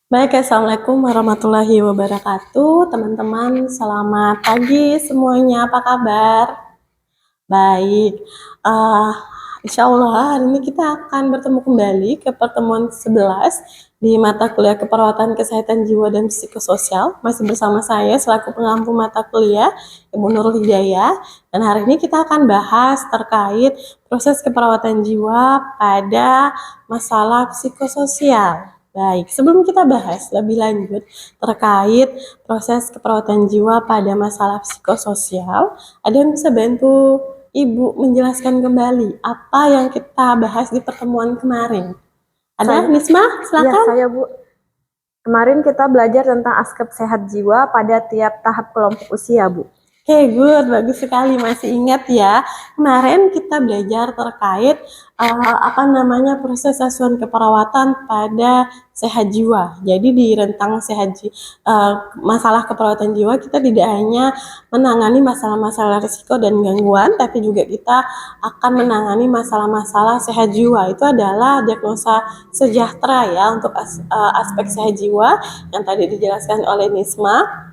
Baik, assalamualaikum warahmatullahi wabarakatuh. Teman-teman, selamat pagi semuanya. Apa kabar? Baik, uh, insya Allah hari ini kita akan bertemu kembali ke pertemuan 11 di mata kuliah keperawatan kesehatan jiwa dan psikososial. Masih bersama saya selaku pengampu mata kuliah, Ibu Nurul Hidayah. Dan hari ini kita akan bahas terkait proses keperawatan jiwa pada masalah psikososial. Baik, sebelum kita bahas lebih lanjut terkait proses keperawatan jiwa pada masalah psikososial, ada yang bisa bantu Ibu menjelaskan kembali apa yang kita bahas di pertemuan kemarin? Ada, Nisma? Silakan. Ya, saya Bu. Kemarin kita belajar tentang aspek sehat jiwa pada tiap tahap kelompok usia, Bu. Oke, good, bagus sekali, masih ingat ya. Kemarin kita belajar terkait proses asuhan keperawatan pada sehat jiwa. Jadi di rentang masalah keperawatan jiwa kita tidak hanya menangani masalah-masalah risiko dan gangguan, tapi juga kita akan menangani masalah-masalah sehat jiwa. Itu adalah diagnosa sejahtera ya untuk aspek sehat jiwa yang tadi dijelaskan oleh Nisma,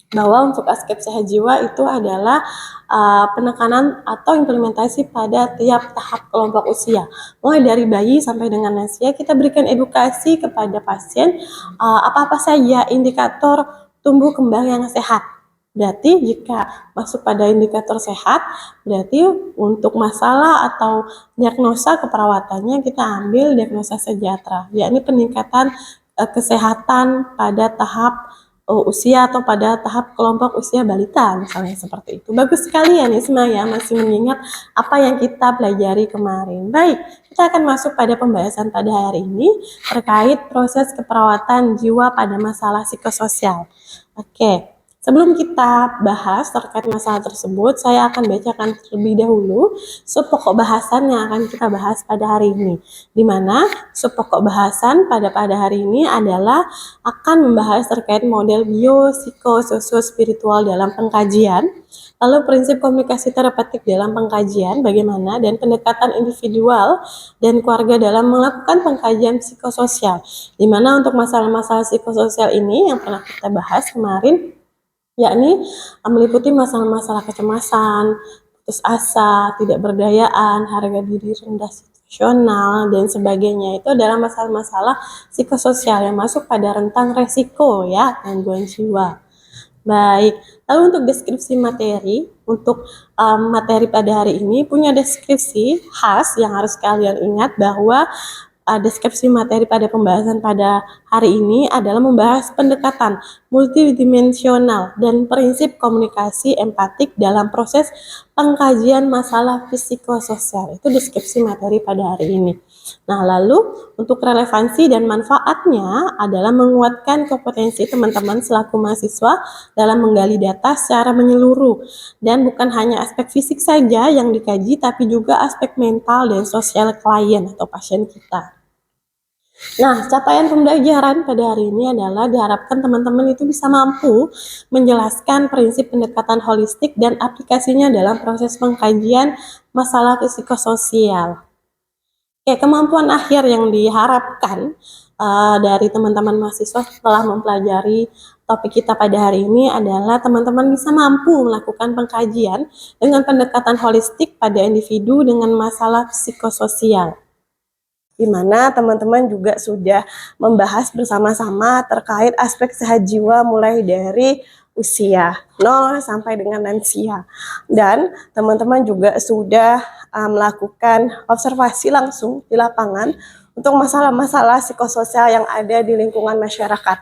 bahwa untuk aspek sehat jiwa itu adalah penekanan atau implementasi pada tiap tahap kelompok usia. Mulai dari bayi sampai dengan lansia, kita berikan edukasi kepada pasien apa-apa saja indikator tumbuh kembang yang sehat. Berarti jika masuk pada indikator sehat, berarti untuk masalah atau diagnosa keperawatannya kita ambil diagnosa sejahtera, yakni peningkatan kesehatan pada tahap usia atau pada tahap kelompok usia balita misalnya seperti itu. Bagus sekali ya Nisma ya, masih mengingat apa yang kita pelajari kemarin. Baik, kita akan masuk pada pembahasan pada hari ini terkait proses keperawatan jiwa pada masalah psikososial. Oke, sebelum kita bahas terkait masalah tersebut, saya akan bacakan terlebih dahulu pokok bahasan yang akan kita bahas pada hari ini. Di mana pokok bahasan pada hari ini adalah akan membahas terkait model biopsikososio-spiritual dalam pengkajian, lalu prinsip komunikasi terapeutik dalam pengkajian bagaimana, dan pendekatan individual dan keluarga dalam melakukan pengkajian psikososial. Di mana untuk masalah-masalah psikososial ini yang pernah kita bahas kemarin, yakni meliputi masalah-masalah kecemasan, putus asa, tidak berdayaan, harga diri rendah situasional, dan sebagainya. Itu adalah masalah-masalah psikososial yang masuk pada rentang resiko ya, gangguan jiwa. Baik, lalu untuk deskripsi materi, untuk materi pada hari ini punya deskripsi khas yang harus kalian ingat bahwa deskripsi materi pada pembahasan pada hari ini adalah membahas pendekatan multidimensional dan prinsip komunikasi empatik dalam proses pengkajian masalah psikososial. Itu deskripsi materi pada hari ini. Nah, lalu untuk relevansi dan manfaatnya adalah menguatkan kompetensi teman-teman selaku mahasiswa dalam menggali data secara menyeluruh, dan bukan hanya aspek fisik saja yang dikaji, tapi juga aspek mental dan sosial klien atau pasien kita. Nah, capaian pembelajaran pada hari ini adalah diharapkan teman-teman itu bisa mampu menjelaskan prinsip pendekatan holistik dan aplikasinya dalam proses pengkajian masalah psikososial. Oke, kemampuan akhir yang diharapkan dari teman-teman mahasiswa setelah mempelajari topik kita pada hari ini adalah teman-teman bisa mampu melakukan pengkajian dengan pendekatan holistik pada individu dengan masalah psikososial, di mana teman-teman juga sudah membahas bersama-sama terkait aspek sehat jiwa mulai dari usia 0 sampai dengan lansia. Dan teman-teman juga sudah melakukan observasi langsung di lapangan untuk masalah-masalah psikososial yang ada di lingkungan masyarakat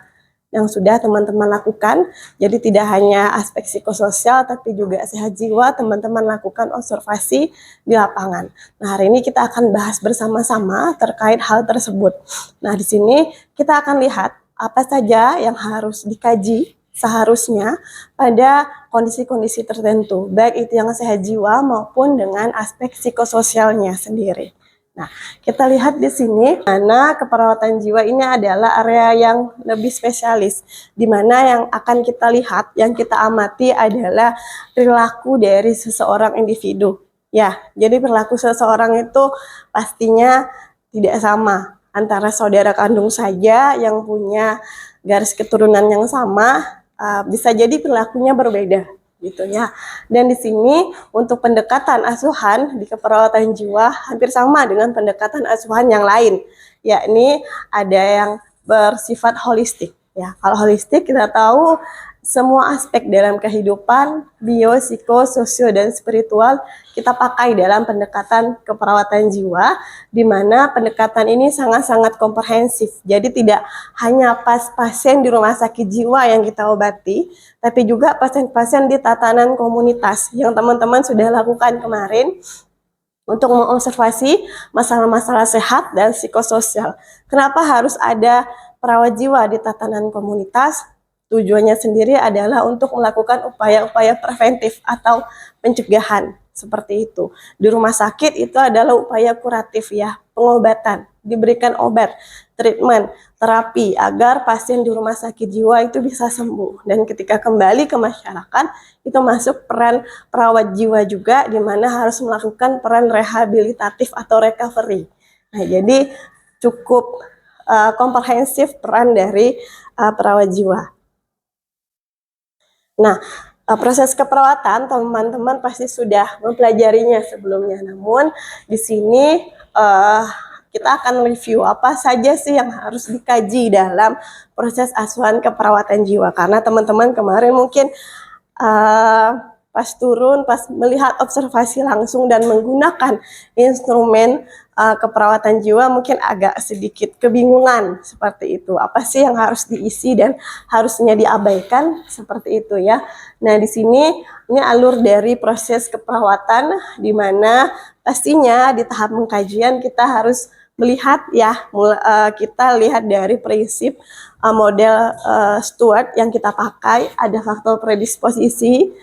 yang sudah teman-teman lakukan. Jadi tidak hanya aspek psikososial tapi juga sehat jiwa teman-teman lakukan observasi di lapangan. Nah, hari ini kita akan bahas bersama-sama terkait hal tersebut. Nah, di sini kita akan lihat apa saja yang harus dikaji seharusnya pada kondisi-kondisi tertentu, baik itu yang sehat jiwa maupun dengan aspek psikososialnya sendiri. Nah, kita lihat di sini, mana keperawatan jiwa ini adalah area yang lebih spesialis, di mana yang akan kita lihat, yang kita amati adalah perilaku dari seseorang individu. Ya, jadi perilaku seseorang itu pastinya tidak sama antara saudara kandung saja yang punya garis keturunan yang sama, bisa jadi perilakunya berbeda gitu ya. Dan di sini untuk pendekatan asuhan di keperawatan jiwa hampir sama dengan pendekatan asuhan yang lain, yakni ada yang bersifat holistik ya. Kalau holistik kita tahu semua aspek dalam kehidupan bio, psiko, sosio, dan spiritual kita pakai dalam pendekatan keperawatan jiwa, di mana pendekatan ini sangat-sangat komprehensif. Jadi tidak hanya pasien di rumah sakit jiwa yang kita obati, tapi juga pasien-pasien di tatanan komunitas yang teman-teman sudah lakukan kemarin untuk mengobservasi masalah-masalah sehat dan psikososial. Kenapa harus ada perawat jiwa di tatanan komunitas? Tujuannya sendiri adalah untuk melakukan upaya-upaya preventif atau pencegahan seperti itu. Di rumah sakit itu adalah upaya kuratif ya, pengobatan, diberikan obat, treatment, terapi agar pasien di rumah sakit jiwa itu bisa sembuh. Dan ketika kembali ke masyarakat, itu masuk peran perawat jiwa juga, di mana harus melakukan peran rehabilitatif atau recovery. Nah, jadi cukup komprehensif peran dari perawat jiwa. Nah, proses keperawatan teman-teman pasti sudah mempelajarinya sebelumnya. Namun di sini kita akan review apa saja sih yang harus dikaji dalam proses asuhan keperawatan jiwa. Karena teman-teman kemarin mungkin pas turun, pas melihat observasi langsung dan menggunakan instrumen keperawatan jiwa mungkin agak sedikit kebingungan seperti itu. Apa sih yang harus diisi dan harusnya diabaikan seperti itu ya. Nah, di sini ini alur dari proses keperawatan di mana pastinya di tahap pengkajian kita harus melihat ya, kita lihat dari prinsip model Stewart yang kita pakai, ada faktor predisposisi,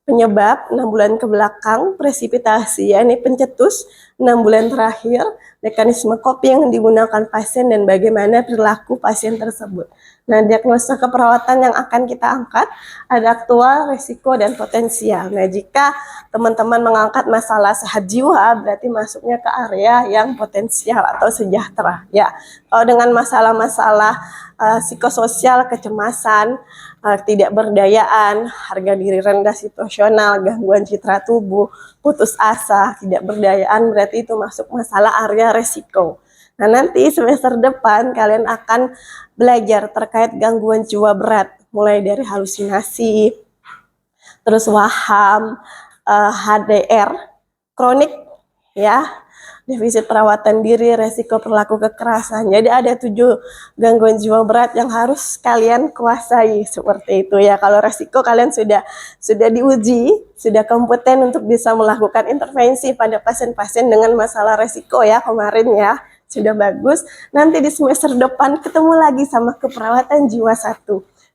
penyebab 6 bulan ke belakang, presipitasi, yakni pencetus 6 bulan terakhir, mekanisme coping yang digunakan pasien, dan bagaimana perilaku pasien tersebut. Nah, diagnosa keperawatan yang akan kita angkat ada aktual, resiko, dan potensial. Nah, jika teman-teman mengangkat masalah sehat jiwa, berarti masuknya ke area yang potensial atau sejahtera. Ya, kalau dengan masalah-masalah psikososial, kecemasan, ketidakberdayaan, harga diri rendah situasional, gangguan citra tubuh, putus asa, tidak berdayaan, berarti itu masuk masalah area resiko. Nah, nanti semester depan kalian akan belajar terkait gangguan jiwa berat, mulai dari halusinasi, terus waham, HDR, kronik, ya, defisit perawatan diri, resiko perilaku kekerasan. Jadi ada 7 gangguan jiwa berat yang harus kalian kuasai seperti itu ya. Kalau resiko kalian sudah diuji, sudah kompeten untuk bisa melakukan intervensi pada pasien-pasien dengan masalah resiko ya kemarin ya. Sudah bagus. Nanti di semester depan ketemu lagi sama keperawatan jiwa 1,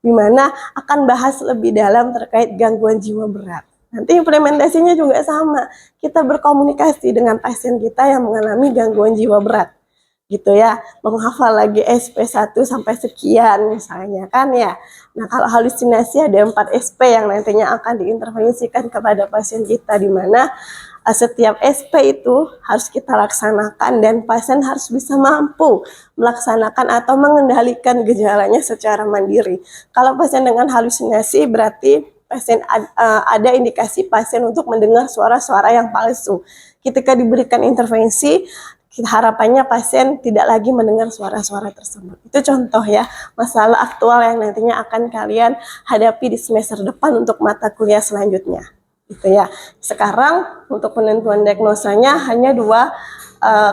di mana akan bahas lebih dalam terkait gangguan jiwa berat. Nanti implementasinya juga sama. Kita berkomunikasi dengan pasien kita yang mengalami gangguan jiwa berat. Gitu ya. Menghafal lagi SP1 sampai sekian misalnya kan ya. Nah, kalau halusinasi ada 4 SP yang nantinya akan diintervensikan kepada pasien kita, di mana setiap SP itu harus kita laksanakan dan pasien harus bisa mampu melaksanakan atau mengendalikan gejalanya secara mandiri. Kalau pasien dengan halusinasi berarti pasien ada indikasi pasien untuk mendengar suara-suara yang palsu. Ketika diberikan intervensi, harapannya pasien tidak lagi mendengar suara-suara tersebut. Itu contoh ya, masalah aktual yang nantinya akan kalian hadapi di semester depan untuk mata kuliah selanjutnya. Gitu ya. Sekarang untuk penentuan diagnosanya hanya 2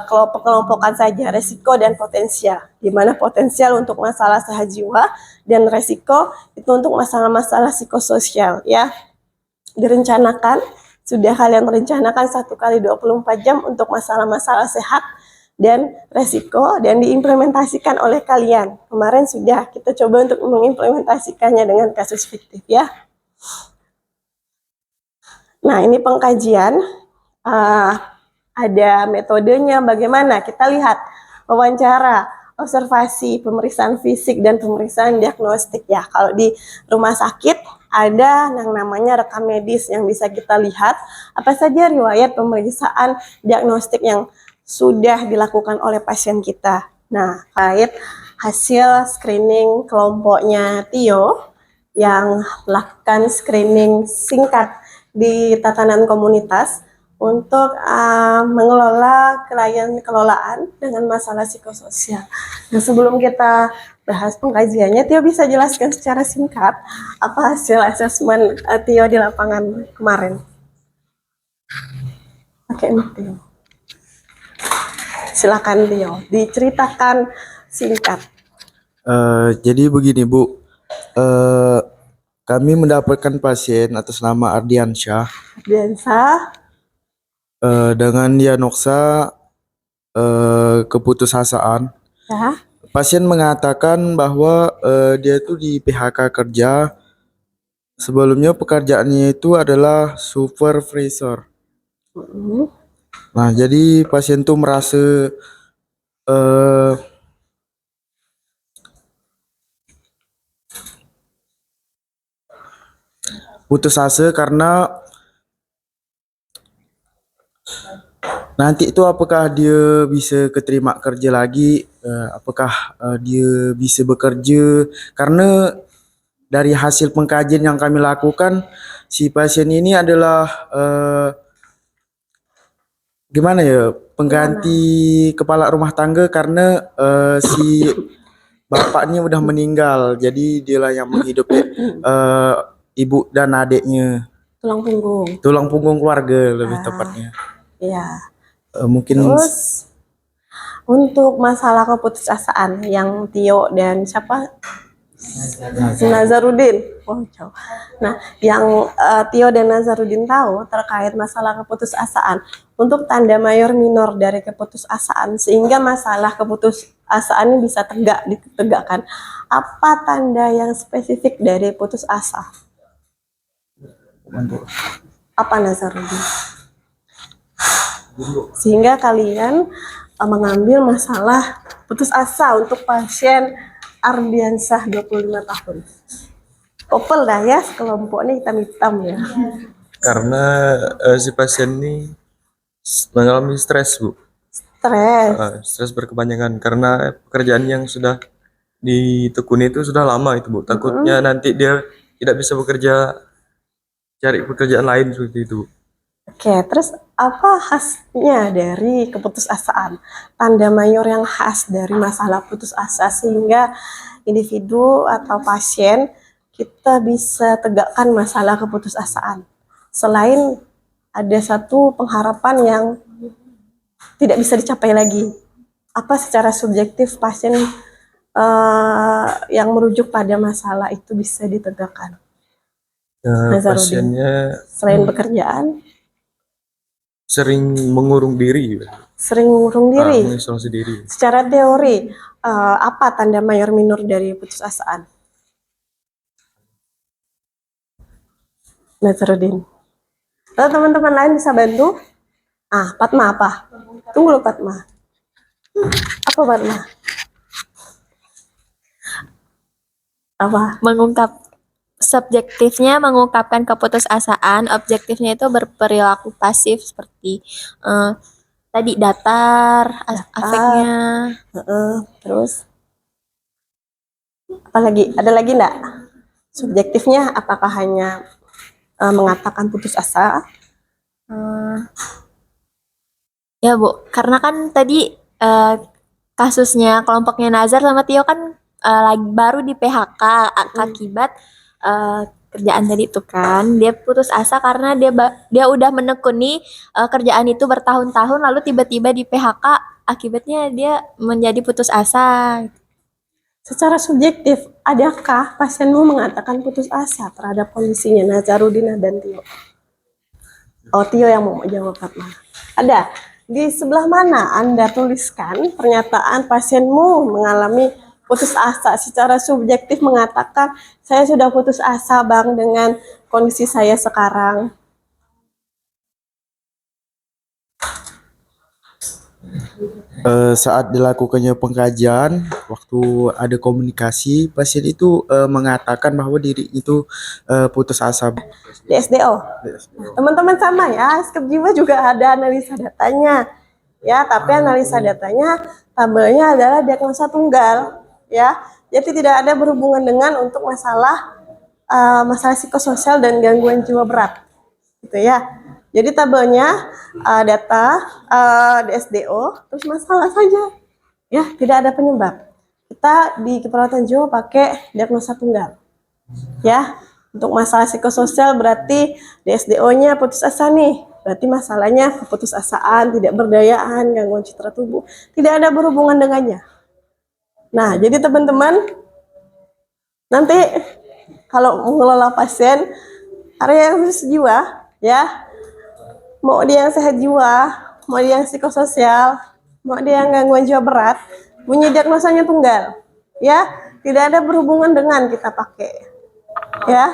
kelompok-kelompokan saja, resiko dan potensial. Di mana potensial untuk masalah sehat jiwa dan resiko itu untuk masalah-masalah psikososial ya. Direncanakan, sudah kalian merencanakan 1 kali 24 jam untuk masalah-masalah sehat dan resiko, dan diimplementasikan oleh kalian. Kemarin sudah kita coba untuk mengimplementasikannya dengan kasus fiktif ya. Nah, ini pengkajian. Ada metodenya bagaimana, kita lihat wawancara, observasi, pemeriksaan fisik, dan pemeriksaan diagnostik ya. Kalau di rumah sakit ada yang namanya rekam medis yang bisa kita lihat apa saja riwayat pemeriksaan diagnostik yang sudah dilakukan oleh pasien kita. Nah, kait hasil screening kelompoknya Tio yang melakukan screening singkat di tatanan komunitas untuk mengelola klien kelolaan dengan masalah psikososial. Nah, sebelum kita bahas pengkajiannya, Tio bisa jelaskan secara singkat apa hasil asesmen Tio di lapangan kemarin? Oke, Tio. Silakan Tio, diceritakan singkat. Jadi begini Bu, kami mendapatkan pasien atas nama Ardiansyah Biasa, dengan diagnosa keputusasaan. ya. Pasien mengatakan bahwa dia itu di PHK kerja. Sebelumnya pekerjaannya itu adalah supervisor. Nah, jadi pasien tuh merasa eh, putus asa karena nanti itu apakah dia bisa keterima kerja lagi, apakah dia bisa bekerja, karena dari hasil pengkajian yang kami lakukan si pasien ini adalah gimana ya, pengganti kepala rumah tangga karena si bapaknya udah meninggal, jadi dialah yang menghidupi ibu dan adiknya, Tulang punggung. keluarga lebih tepatnya. Iya. Mungkin Terus untuk masalah keputusasaan yang Tio dan siapa? Nazarudin. Oh, jauh. Nah, yang Tio dan Nazarudin tahu terkait masalah keputusasaan, untuk tanda mayor minor dari keputusasaan sehingga masalah keputusasaan ini bisa ditegakkan. Apa tanda yang spesifik dari putus asa? Apa Nazarudin? Sehingga kalian mengambil masalah putus asa untuk pasien Ardiansyah 25 tahun. Opel dah ya, sekelompoknya hitam-hitam ya. Karena si pasien ini mengalami stres, Bu. Stres. Stres berkepanjangan karena pekerjaan yang sudah ditekuni itu sudah lama itu, Bu. Takutnya nanti dia tidak bisa bekerja, cari pekerjaan lain seperti itu, Bu. Oke, terus apa khasnya dari keputusasaan? Tanda mayor yang khas dari masalah putus asa sehingga individu atau pasien kita bisa tegakkan masalah keputusasaan. Selain ada satu pengharapan yang tidak bisa dicapai lagi. Apa secara subjektif pasien yang merujuk pada masalah itu bisa ditegakkan? Nazarudin. Pasiennya Selain pekerjaan, sering mengurung diri, sering mengurung diri. mengisolasi diri. Secara teori, apa tanda mayor minor dari putusasaan? Nazarudin. Lalu teman-teman lain bisa bantu? Fatma apa? Tunggu dulu Fatma. Apa Fatma? Apa? Subjektifnya mengungkapkan keputusasaan, objektifnya itu berperilaku pasif seperti tadi datar, afeknya. Terus apa lagi? Ada lagi enggak? Subjektifnya apakah hanya mengatakan putus asa? Ya Bu, karena kan tadi kasusnya kelompoknya Nazar sama Tio kan lagi baru di PHK akibat kerjaan tadi itu kan, dia putus asa karena dia udah menekuni kerjaan itu bertahun-tahun, lalu tiba-tiba di PHK, akibatnya dia menjadi putus asa. Secara subjektif, adakah pasienmu mengatakan putus asa terhadap kondisinya Nazarudin dan Tio? Oh, Tio yang mau jawab Fatma. Ada. Di sebelah mana Anda tuliskan pernyataan pasienmu mengalami putus asa, secara subjektif mengatakan saya sudah putus asa Bang dengan kondisi saya sekarang. Saat dilakukannya pengkajian, waktu ada komunikasi, pasien itu mengatakan bahwa diri itu putus asa. Di SDO. Teman-teman sama ya, Skep Jiwa juga ada analisa datanya. Ya, tapi analisa datanya tabelnya adalah diagnosa tunggal, ya. Jadi tidak ada berhubungan dengan untuk masalah masalah psikososial dan gangguan jiwa berat, gitu ya. Jadi tabelnya data DSDO terus masalah saja, ya, tidak ada penyebab. Kita di keperawatan jiwa pakai diagnosa tunggal, ya. Untuk masalah psikososial berarti DSDO-nya putus asa nih. Berarti masalahnya keputusasaan, tidak berdayaan, gangguan citra tubuh. Tidak ada berhubungan dengannya. Nah, jadi teman-teman, nanti kalau mengelola pasien, area yang khusus jiwa, ya, mau dia yang sehat jiwa, mau dia yang psikososial, mau dia yang gangguan jiwa berat, punya diagnosanya tunggal. Ya, tidak ada berhubungan dengan kita pakai. Ya,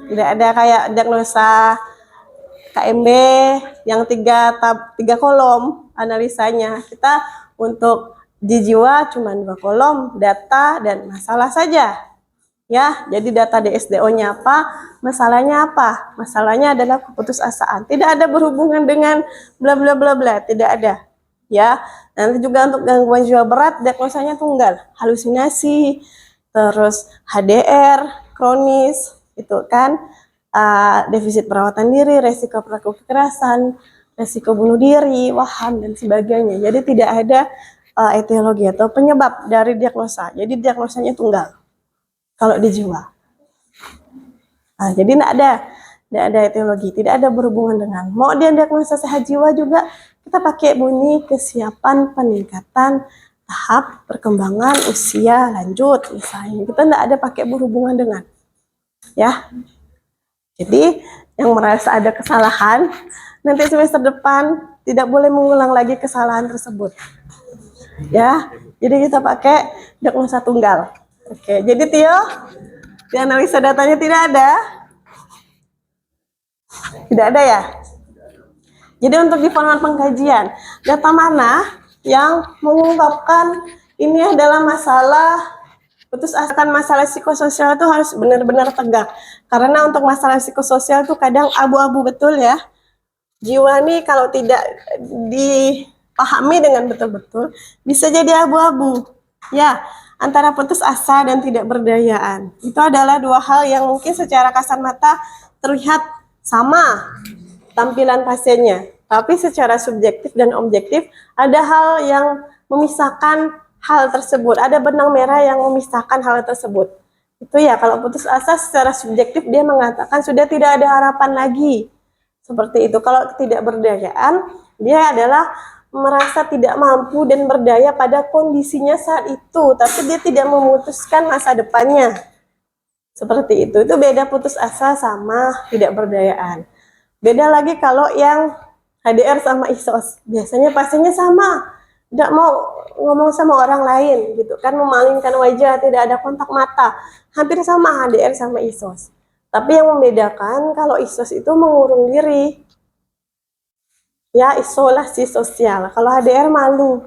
tidak ada kayak diagnosa KMB yang tiga kolom analisanya. Kita untuk di jiwa cuma 2 kolom, data dan masalah saja. Ya, jadi data DSDO-nya apa, masalahnya apa? Masalahnya adalah keputusasaan. Tidak ada berhubungan dengan bla bla bla bla, tidak ada. Ya, nanti juga untuk gangguan jiwa berat diagnosanya tunggal, halusinasi, terus HDR kronis, itu kan defisit perawatan diri, resiko pelaku kekerasan, resiko bunuh diri, waham dan sebagainya. Jadi tidak ada etiologi atau penyebab dari diagnosa. Jadi diagnosanya tunggal kalau di jiwa. Nah, jadi tidak ada etiologi, tidak ada berhubungan dengan. Mau dia diagnosa sehat jiwa juga kita pakai bunyi kesiapan peningkatan tahap perkembangan usia lanjut misalnya. Kita tidak ada pakai berhubungan dengan, ya. Jadi yang merasa ada kesalahan nanti semester depan tidak boleh mengulang lagi kesalahan tersebut, ya. Jadi kita pakai diagnosa tunggal. Oke, jadi Tio, di analisa datanya tidak ada ya. Jadi untuk di format pengkajian, data mana yang mengungkapkan ini adalah masalah putus asa, kan masalah psikososial itu harus benar-benar tegak. Karena untuk masalah psikososial itu kadang abu-abu betul ya. Jiwa nih kalau tidak dipahami dengan betul-betul bisa jadi abu-abu. Ya, antara putus asa dan tidak berdayaan. Itu adalah dua hal yang mungkin secara kasat mata terlihat sama tampilan pasiennya. Tapi secara subjektif dan objektif ada hal yang memisahkan hal tersebut. Ada benang merah yang memisahkan hal tersebut. Itu ya, kalau putus asa secara subjektif dia mengatakan sudah tidak ada harapan lagi. Seperti itu. Kalau tidak berdayaan, dia adalah merasa tidak mampu dan berdaya pada kondisinya saat itu. Tapi dia tidak memutuskan masa depannya. Seperti itu. Itu beda putus asa sama tidak berdayaan. Beda lagi kalau yang HDR sama ISOS. Biasanya pasiennya sama. Tidak mau ngomong sama orang lain gitu kan, memalingkan wajah, tidak ada kontak mata. Hampir sama HDR sama ISOS. Tapi yang membedakan kalau ISOS itu mengurung diri. Ya, isolasi sosial. Kalau HDR malu.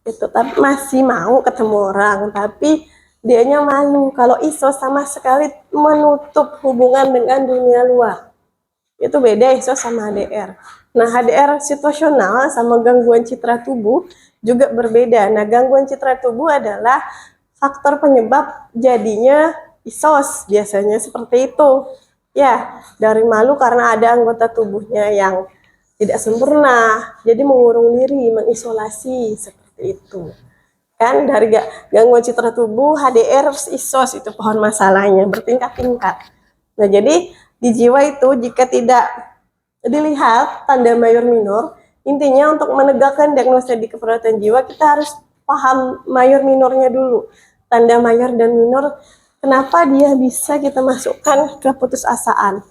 Itu tapi masih mau ketemu orang, tapi dianya malu. Kalau ISOS sama sekali menutup hubungan dengan dunia luar. Itu beda ISOS sama HDR. Nah, HDR situasional sama gangguan citra tubuh juga berbeda. Nah, gangguan citra tubuh adalah faktor penyebab jadinya ISOS, biasanya seperti itu. Ya, dari malu karena ada anggota tubuhnya yang tidak sempurna, jadi mengurung diri, mengisolasi, seperti itu. Kan dari gangguan citra tubuh, HDR, ISOS itu pohon masalahnya, bertingkat-tingkat. Nah, jadi di jiwa itu jika tidak dilihat tanda mayor minor, intinya untuk menegakkan diagnosa di keperawatan jiwa kita harus paham mayor minornya dulu. Tanda mayor dan minor, kenapa dia bisa kita masukkan ke putusasaan.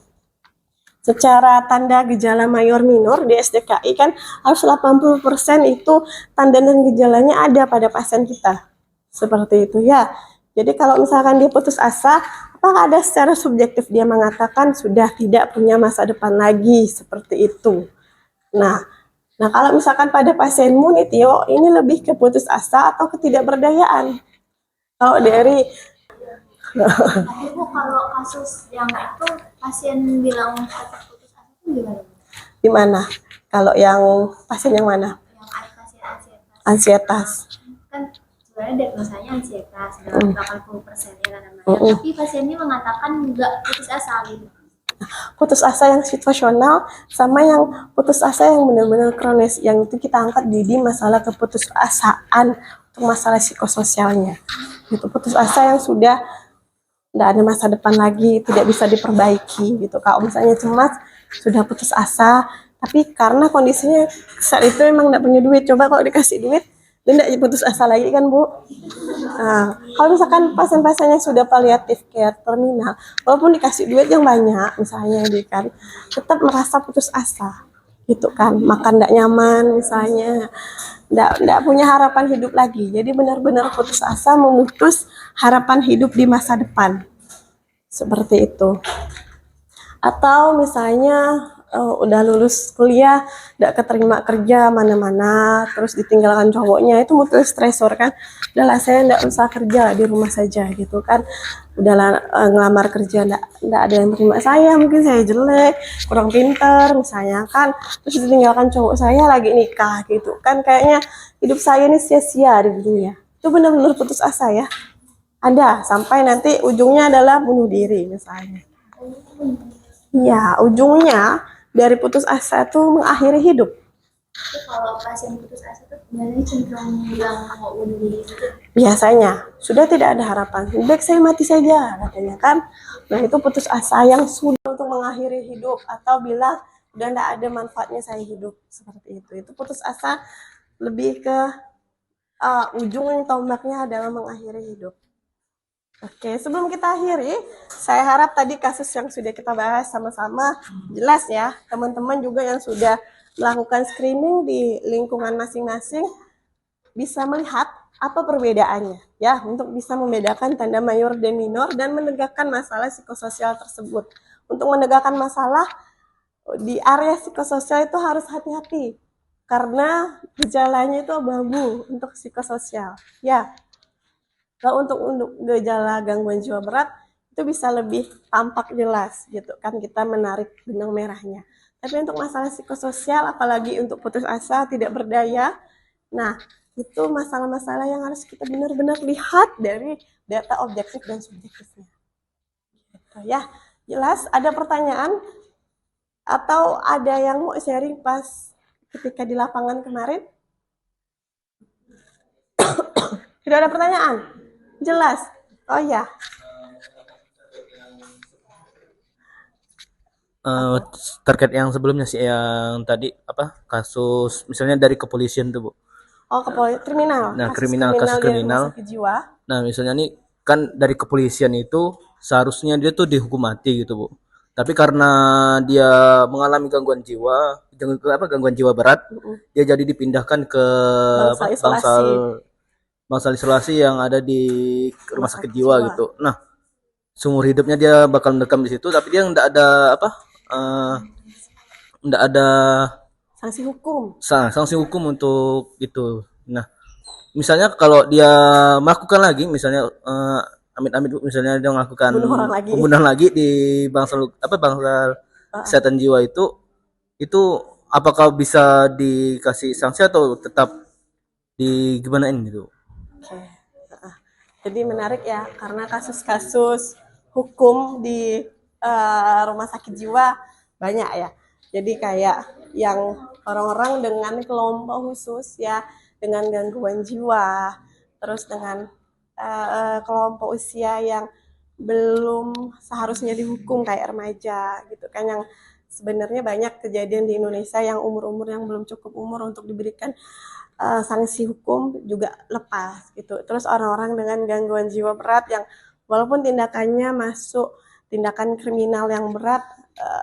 Secara tanda gejala mayor minor di SDKI kan harus 80% itu tanda dan gejalanya ada pada pasien kita. Seperti itu ya. Jadi kalau misalkan dia putus asa, apakah ada secara subjektif dia mengatakan sudah tidak punya masa depan lagi, seperti itu. Nah kalau misalkan pada pasienmu nih Tio, ini lebih ke putus asa atau ketidakberdayaan. Kalau dari Tapi Bu, kalau kasus yang itu pasien bilang tetap putus asa itu gimana? di mana? Kalau yang pasien yang mana? Yang ada pasien ansietas. Ansietas. sebenarnya diagnosanya ansietas dalam 80% ya namanya. Tapi pasiennya mengatakan nggak putus asa gitu. Putus asa yang situasional sama yang putus asa yang benar-benar kronis, yang itu kita angkat di masalah keputusasaan untuk masalah psikososialnya. Gitu, putus asa yang sudah tidak ada masa depan lagi, tidak bisa diperbaiki gitu. Kalau misalnya cemas, sudah putus asa, tapi karena kondisinya saat itu emang tidak punya duit. Coba kalau dikasih duit, dia tidak putus asa lagi kan, Bu? Nah, kalau misalkan pasien-pasien yang sudah palliative care terminal, walaupun dikasih duit yang banyak, misalnya kan, tetap merasa putus asa, gitu kan, makan tidak nyaman, misalnya, tidak punya harapan hidup lagi. Jadi benar-benar putus asa, memutus harapan hidup di masa depan, seperti itu. Atau misalnya udah lulus kuliah, tidak keterima kerja mana-mana, terus ditinggalkan cowoknya, itu mutul stresor kan. Udahlah saya tidak usah kerja, di rumah saja gitu kan. Udahlah ngelamar kerja, tidak ada yang terima saya, mungkin saya jelek, kurang pinter misalnya kan. Terus ditinggalkan cowok saya lagi nikah gitu kan. Kayaknya hidup saya ini sia-sia di dunia. Itu benar-benar putus asa ya. Ada, sampai nanti ujungnya adalah bunuh diri misalnya. Iya, ujungnya dari putus asa itu mengakhiri hidup. Tapi kalau pasien putus asa tuh sebenarnya cenderung bilang mau bunuh diri gitu. Biasanya sudah tidak ada harapan, baik saya mati saja katanya kan. Nah itu putus asa yang sudah untuk mengakhiri hidup atau bilang udah tidak ada manfaatnya saya hidup, seperti itu. Itu putus asa lebih ke ujung tombaknya adalah mengakhiri hidup. Oke, sebelum kita akhiri, saya harap tadi kasus yang sudah kita bahas sama-sama jelas ya. Teman-teman juga yang sudah melakukan screening di lingkungan masing-masing bisa melihat apa perbedaannya ya, untuk bisa membedakan tanda mayor dan minor dan menegakkan masalah psikososial tersebut. Untuk menegakkan masalah di area psikososial itu harus hati-hati karena gejalanya itu abu-abu untuk psikososial ya. Kalau untuk gejala gangguan jiwa berat itu bisa lebih tampak jelas gitu kan, kita menarik benang merahnya. Tapi untuk masalah psikososial, apalagi untuk putus asa, tidak berdaya, nah itu masalah-masalah yang harus kita benar-benar lihat dari data objektif dan subjektifnya. Gitu ya, jelas? Ada pertanyaan atau ada yang mau sharing pas ketika di lapangan kemarin? Tidak ada pertanyaan? Jelas? Oh ya. Terkait yang sebelumnya sih, yang tadi apa, kasus misalnya dari kepolisian tuh, Bu. Oh, kriminal. Nah, Kasus kasus di kriminal. rumah sakit jiwa. Nah, misalnya nih kan dari kepolisian itu seharusnya dia tuh dihukum mati gitu, Bu. Tapi karena dia mengalami gangguan jiwa, gangguan jiwa berat, dia jadi dipindahkan ke bangsal isolasi yang ada di rumah sakit jiwa gitu. Nah, seumur hidupnya dia bakal mendekam di situ, tapi dia nggak ada nggak ada sanksi hukum untuk itu. Nah, misalnya kalau dia melakukan lagi, misalnya amit-amit misalnya dia melakukan pembunuhan lagi di bangsal kesehatan jiwa itu apakah bisa dikasih sanksi atau tetap gimanain gitu? Oke. Jadi menarik ya, karena kasus-kasus hukum di rumah sakit jiwa banyak ya. Jadi kayak yang orang-orang dengan kelompok khusus ya, dengan gangguan jiwa, terus dengan kelompok usia yang belum seharusnya dihukum kayak remaja gitu kan, yang sebenarnya banyak kejadian di Indonesia yang umur-umur yang belum cukup umur untuk diberikan sanksi hukum juga lepas gitu. Terus orang-orang dengan gangguan jiwa berat yang walaupun tindakannya masuk tindakan kriminal yang berat,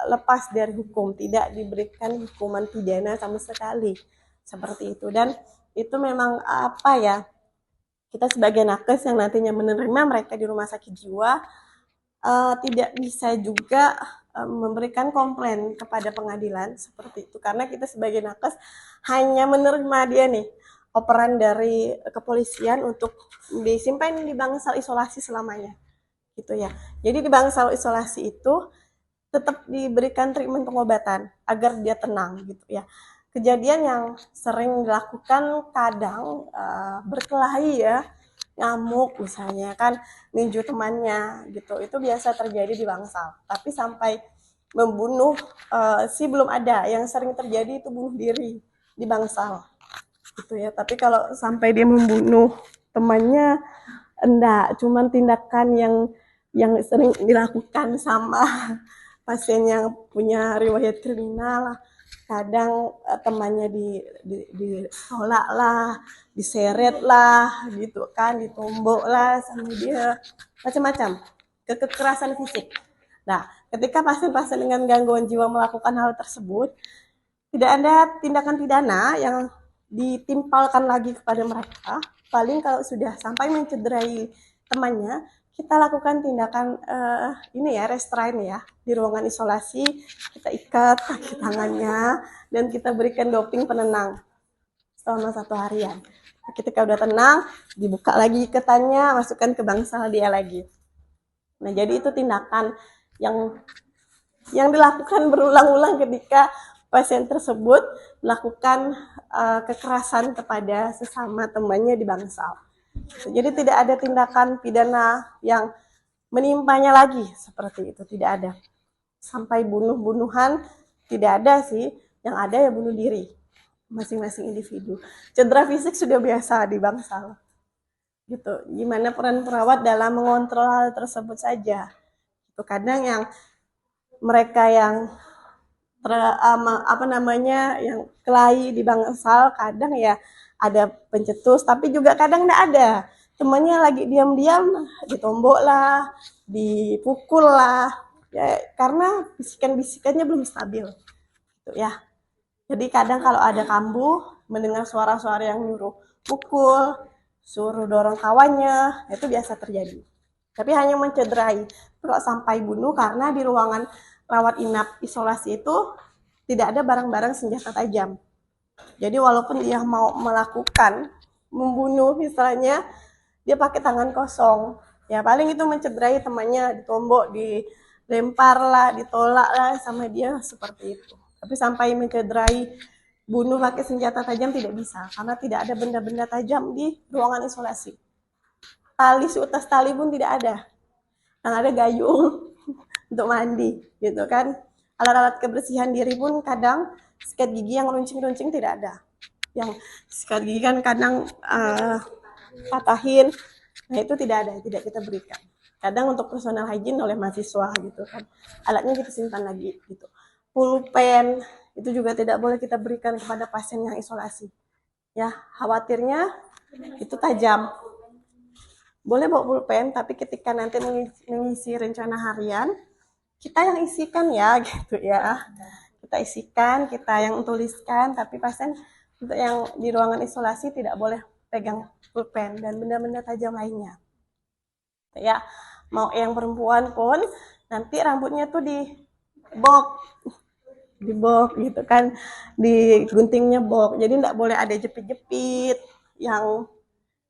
lepas dari hukum, tidak diberikan hukuman pidana sama sekali, seperti itu. Dan itu memang apa ya, kita sebagai nakes yang nantinya menerima mereka di rumah sakit jiwa tidak bisa juga memberikan komplain kepada pengadilan seperti itu, karena kita sebagai nakes hanya menerima dia nih operan dari kepolisian untuk disimpan di bangsal isolasi selamanya gitu ya. Jadi di bangsal isolasi itu tetap diberikan treatment pengobatan agar dia tenang gitu ya. Kejadian yang sering dilakukan kadang berkelahi ya, ngamuk misalnya kan, ninju temannya gitu. Itu biasa terjadi di bangsal. Tapi sampai membunuh sih belum ada. Yang sering terjadi itu bunuh diri di bangsal gitu ya. Tapi kalau sampai dia membunuh temannya enggak, cuman tindakan yang sering dilakukan sama pasien yang punya riwayat kriminal. Kadang temannya ditolak lah, diseret lah gitu kan, ditombok lah sama dia, macam-macam kekerasan fisik. Nah, ketika pasien-pasien dengan gangguan jiwa melakukan hal tersebut, tidak ada tindakan pidana yang ditimpalkan lagi kepada mereka. Paling kalau sudah sampai mencederai temannya, kita lakukan tindakan ini ya, restrain ya, di ruangan isolasi. Kita ikat kaki tangannya dan kita berikan doping penenang selama 1 harian. Ketika udah tenang, dibuka lagi ikatannya, masukkan ke bangsal dia lagi. Nah, jadi itu tindakan yang dilakukan berulang-ulang ketika pasien tersebut melakukan kekerasan kepada sesama temannya di bangsal. Jadi tidak ada tindakan pidana yang menimpanya lagi seperti itu, tidak ada. Sampai bunuh-bunuhan tidak ada sih, yang ada ya bunuh diri masing-masing individu. Cedera fisik sudah biasa di bangsal. Gitu. Gimana peran perawat dalam mengontrol hal tersebut saja. Itu kadang yang mereka yang yang kelahi di bangsal kadang ya ada pencetus, tapi juga kadang enggak ada. Temannya lagi diam-diam ditombok lah, dipukul lah, ya karena bisikan-bisikannya belum stabil. Gitu ya. Jadi kadang kalau ada kambuh, mendengar suara-suara yang nyuruh pukul, suruh dorong kawannya, itu biasa terjadi. Tapi hanya mencederai. Kalau sampai bunuh, karena di ruangan rawat inap isolasi itu tidak ada barang-barang senjata tajam. Jadi walaupun dia mau melakukan membunuh misalnya, dia pakai tangan kosong. Ya paling itu mencederai temannya, ditombok, dilempar lah, ditolak lah sama dia seperti itu. Tapi sampai mencederai, bunuh pakai senjata tajam tidak bisa, karena tidak ada benda-benda tajam di ruangan isolasi. Tali seutas tali pun tidak ada. Yang ada gayung untuk mandi, gitu kan. Alat-alat kebersihan diri pun kadang sikat gigi yang runcing-runcing tidak ada. Yang sikat gigi kan kadang patahin, nah itu tidak ada, tidak kita berikan. Kadang untuk personal hygiene oleh mahasiswa gitu kan, alatnya kita simpan lagi gitu. Pulpen itu juga tidak boleh kita berikan kepada pasien yang isolasi. Ya, khawatirnya itu tajam. Boleh bawa pulpen, tapi ketika nanti mengisi rencana harian, kita yang isikan ya, gitu ya. Kita isikan, kita yang tuliskan, tapi pasien untuk yang di ruangan isolasi tidak boleh pegang pulpen dan benda-benda tajam lainnya. Ya, mau yang perempuan pun nanti rambutnya tuh dibok gitu kan, diguntingnya bok. Jadi enggak boleh ada jepit-jepit yang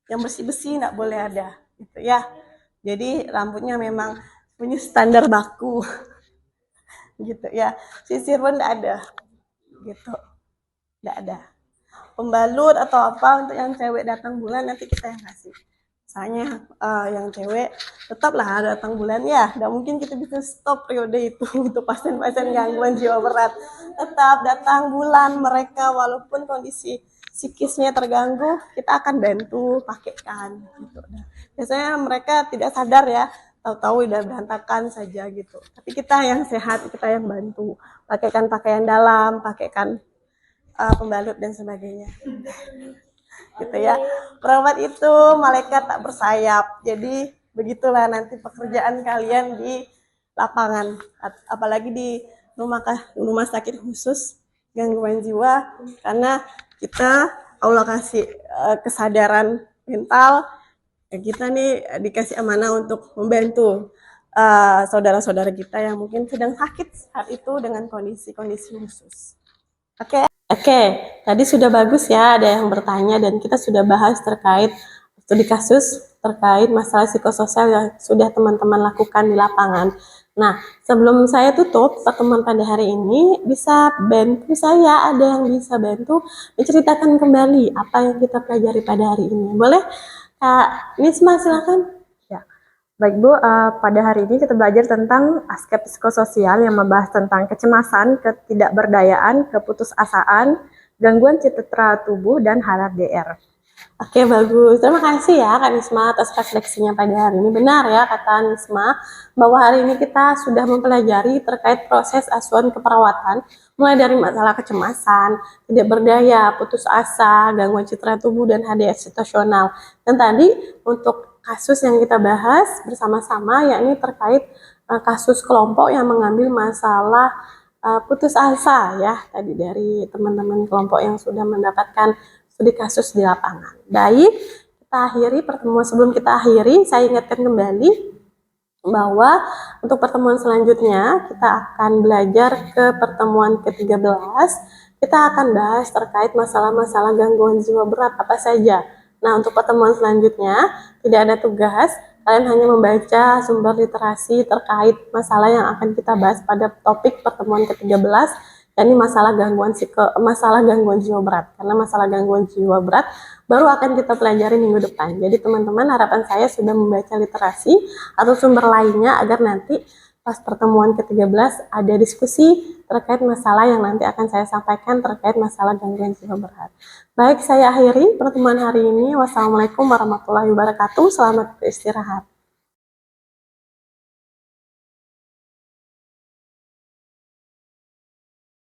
besi-besi, enggak boleh ada gitu ya. Jadi rambutnya memang punya standar baku gitu ya. Sisir pun enggak ada gitu, enggak ada. Pembalut atau apa untuk yang cewek datang bulan nanti kita yang kasih. Misalnya yang cewek tetaplah datang bulan ya, nggak mungkin kita bisa stop periode itu untuk pasien-pasien gangguan jiwa berat. Tetap datang bulan mereka walaupun kondisi psikisnya terganggu, kita akan bantu pakaikan gitu. Biasanya mereka tidak sadar ya, tahu-tahu udah berantakan saja gitu. Tapi kita yang sehat, kita yang bantu, pakaikan pakaian dalam, pakaikan pembalut dan sebagainya. Gitu ya. Perawat itu malaikat tak bersayap. Jadi begitulah nanti pekerjaan kalian di lapangan, apalagi di rumah sakit khusus gangguan jiwa, karena kita Allah kasih kesadaran mental, kita nih dikasih amanah untuk membantu saudara-saudara kita yang mungkin sedang sakit saat itu dengan kondisi-kondisi khusus. Oke, tadi sudah bagus ya, ada yang bertanya dan kita sudah bahas terkait studi kasus terkait masalah psikososial yang sudah teman-teman lakukan di lapangan. Nah, sebelum saya tutup pertemuan pada hari ini, bisa bantu saya, ada yang bisa bantu menceritakan kembali apa yang kita pelajari pada hari ini. Boleh? Kak Nisma silakan. Baik Bu, pada hari ini kita belajar tentang aspek psikososial yang membahas tentang kecemasan, ketidakberdayaan, keputusasaan, gangguan citra tubuh, dan HRDR. Oke, bagus. Terima kasih ya Kak Nisma atas refleksinya pada hari ini. Benar ya kata Nisma, bahwa hari ini kita sudah mempelajari terkait proses asuhan keperawatan, mulai dari masalah kecemasan, tidak berdaya, putus asa, gangguan citra tubuh, dan HDR situasional. Dan tadi untuk kasus yang kita bahas bersama-sama, yakni terkait kasus kelompok yang mengambil masalah putus asa ya, tadi dari teman-teman kelompok yang sudah mendapatkan studi kasus di lapangan. Baik, kita akhiri pertemuan. Sebelum kita akhiri, saya ingatkan kembali bahwa untuk pertemuan selanjutnya kita akan belajar ke pertemuan ke-13. Kita akan bahas terkait masalah-masalah gangguan jiwa berat apa saja. Nah, untuk pertemuan selanjutnya tidak ada tugas, kalian hanya membaca sumber literasi terkait masalah yang akan kita bahas pada topik pertemuan ke-13, yakni masalah gangguan jiwa berat. Karena masalah gangguan jiwa berat baru akan kita pelajari minggu depan. Jadi teman-teman, harapan saya sudah membaca literasi atau sumber lainnya agar nanti pas pertemuan ke-13 ada diskusi terkait masalah yang nanti akan saya sampaikan terkait masalah gangguan jiwa berat. Baik, saya akhiri pertemuan hari ini. Wassalamualaikum warahmatullahi wabarakatuh. Selamat beristirahat.